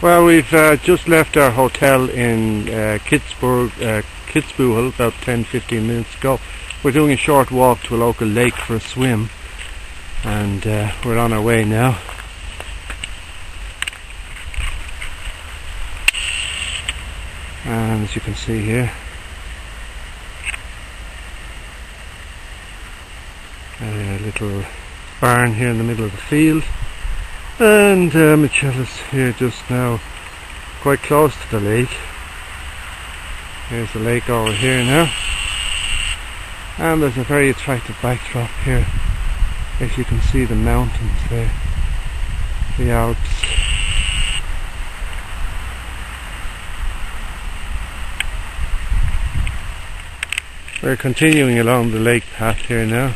Well, we've just left our hotel in Kitzbuhel about 10-15 minutes ago. We're doing a short walk to a local lake for a swim, and we're on our way now. And as you can see here, a little barn here in the middle of the field, and Michela's here just now, quite close to the lake. Here's the lake over here now, and there's a very attractive backdrop here. As you can see, the mountains there, the Alps. We're continuing along the lake path here now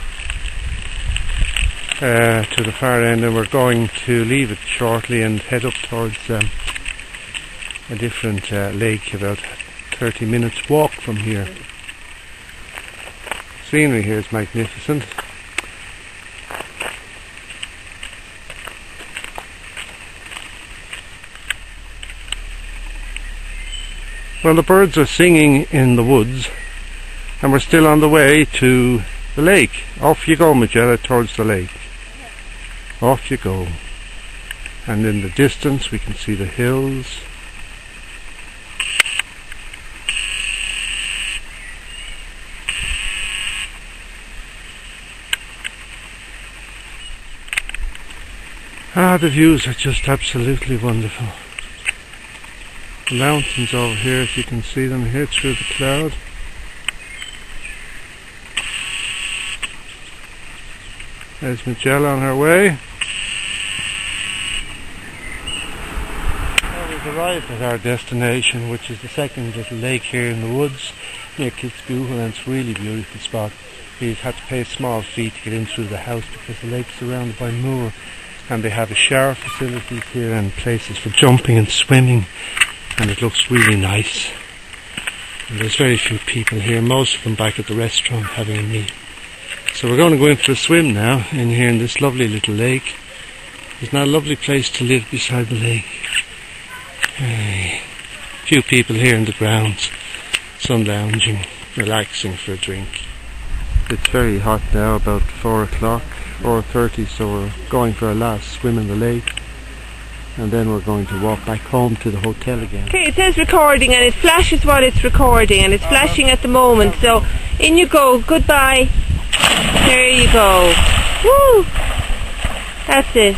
to the far end, and we're going to leave it shortly and head up towards a different lake about 30 minutes walk from here. Scenery here is magnificent. Well, the birds are singing in the woods, and we're still on the way to the lake. Off you go, Magella, towards the lake. Off you go. And in the distance we can see the hills. Ah, the views are just absolutely wonderful. The mountains over here, if you can see them here through the cloud. There's Magella on her way. Well, we've arrived at our destination, which is the second little lake here in the woods near Kitzbuhel, and it's a really beautiful spot. We've had to pay a small fee to get in through the house because the lake's surrounded by moor, and they have a shower facilities here and places for jumping and swimming, and it looks really nice. And there's very few people here, most of them back at the restaurant having a meal. So we're going to go in for a swim now in here in this lovely little lake. Isn't that a lovely place to live beside the lake? Hey. Few people here in the grounds, sun lounging, relaxing for a drink. It's very hot now, about 4 o'clock, 4:30, so we're going for a last swim in the lake, and then we're going to walk back home to the hotel again. Okay, it says recording, and it flashes while it's recording, and it's flashing at the moment, so in you go. Goodbye. There you go. Woo! That's it.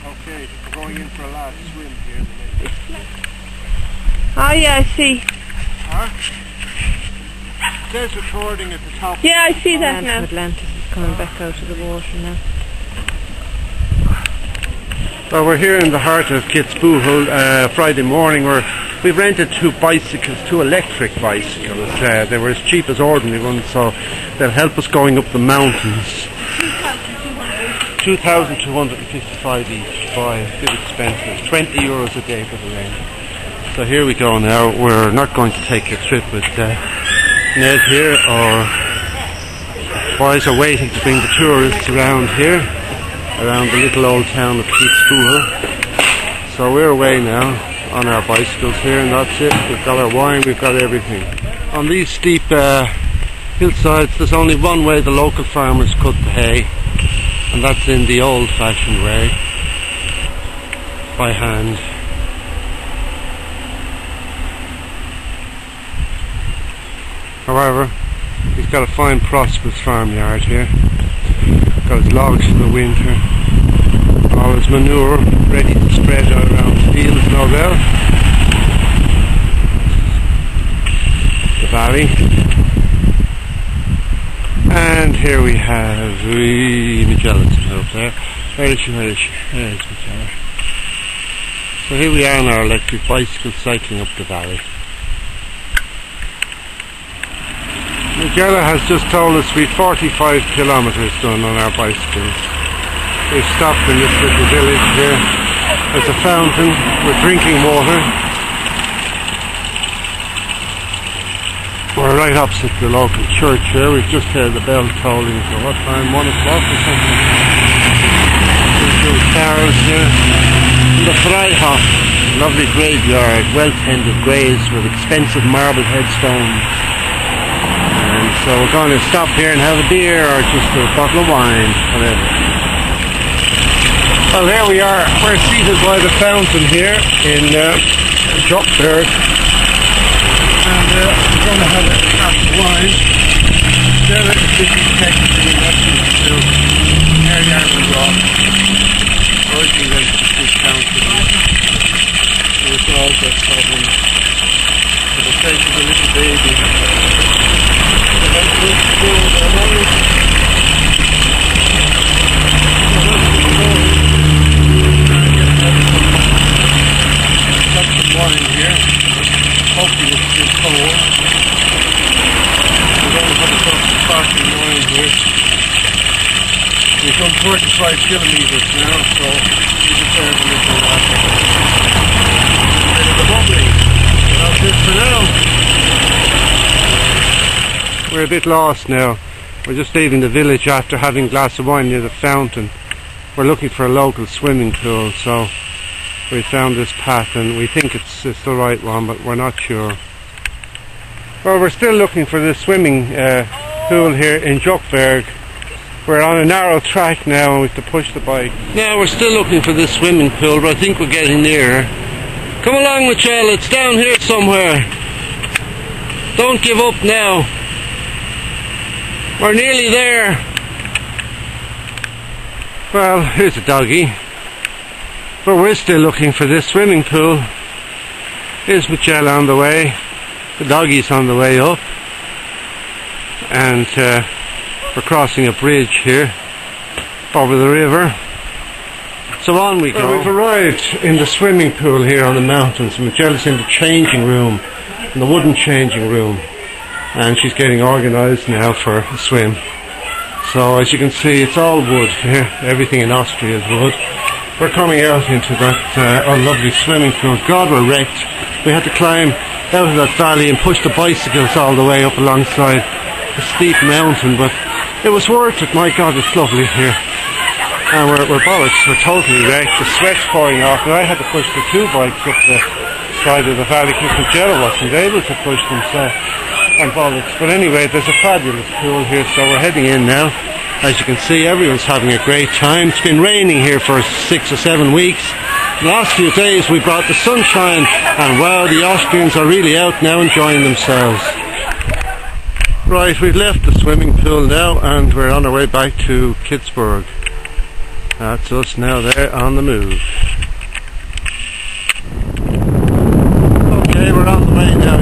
Okay, we're going in for a last swim here in the lake. Oh yeah, I see. Huh? It says recording at the top. Yeah, I see that now. Atlantis is coming back out of the water now. Well, we're here in the heart of Kitzbuhel, Friday morning. We've rented two electric bicycles. They were as cheap as ordinary ones, so they'll help us going up the mountains. 2,255 each. Boy, a bit expensive. 20 euros a day for the rent. So here we go now. We're not going to take a trip with Ned here, or boys are waiting to bring the tourists around here, around the little old town of Kitzbuhel. So we're away now on our bicycles here, and that's it. We've got our wine, we've got everything. On these steep hillsides, there's only one way the local farmers cut the hay, and that's in the old-fashioned way, by hand. However, he's got a fine prosperous farmyard here. Got his logs for the winter, all his manure ready to spread out around the fields, no doubt. The valley. And here we have Magellan's out there. Where is she? There's Magellan. So here we are on our electric bicycle cycling up the valley. Magella has just told us we've 45 kilometres done on our bicycles. We've stopped in this little village here. There's a fountain. We're drinking water. We're right opposite the local church here. We've just heard the bell tolling for what time? 1 o'clock or something. Kitzbuhel cars here. The Freihof, lovely graveyard, well tended graves with expensive marble headstones. And so we're going to stop here and have a beer or just a bottle of wine, whatever. Well, here we are. We're seated by the fountain here in Kitzbuhel. And we're going to have a glass of wine. There is a big text in the still. There you are, the rock. Urging them to this fountain. So it's all that problem. For the sake of the little baby. So that's good to do. Got some wine here. Hopefully it's still cold. We're going to have a cup of sparkling wine here. We've done 45 kilometres now, so we deserve a little water. A bit of the bubbling. That's it for now. We're a bit lost now. We're just leaving the village after having a glass of wine near the fountain. We're looking for a local swimming pool, so we found this path and we think it's the right one, but we're not sure. Well, we're still looking for the swimming pool here in Kitzbuhel. We're on a narrow track now and we have to push the bike. Now we're still looking for this swimming pool, but I think we're getting nearer. Come along, Michelle, it's down here somewhere. Don't give up now. We're nearly there. Well, here's a doggy. But we're still looking for this swimming pool. Here's Michelle on the way. The doggy's on the way up. And we're crossing a bridge here over the river. So on we go. Well, we've arrived in the swimming pool here on the mountains. Michelle's in the changing room, in the wooden changing room, and she's getting organised now for a swim. So as you can see, it's all wood here. Everything in Austria is wood. We're coming out into that lovely swimming pool. God, we're wrecked. We had to climb out of that valley and push the bicycles all the way up alongside a steep mountain, but it was worth it. My God, it's lovely here. And we're bollocks, we're totally wrecked. The sweat's pouring off, and I had to push the two bikes up the side of the valley because Michelle wasn't able to push them, so I'm bollocks. But anyway, there's a fabulous pool here, so we're heading in now. As you can see, everyone's having a great time. It's been raining here for 6 or 7 weeks. The last few days we brought the sunshine, and wow, the Austrians are really out now enjoying themselves. Right, we've left the swimming pool now and we're on our way back to Kitzbuhel. That's us now there on the move. Okay, we're on the way now.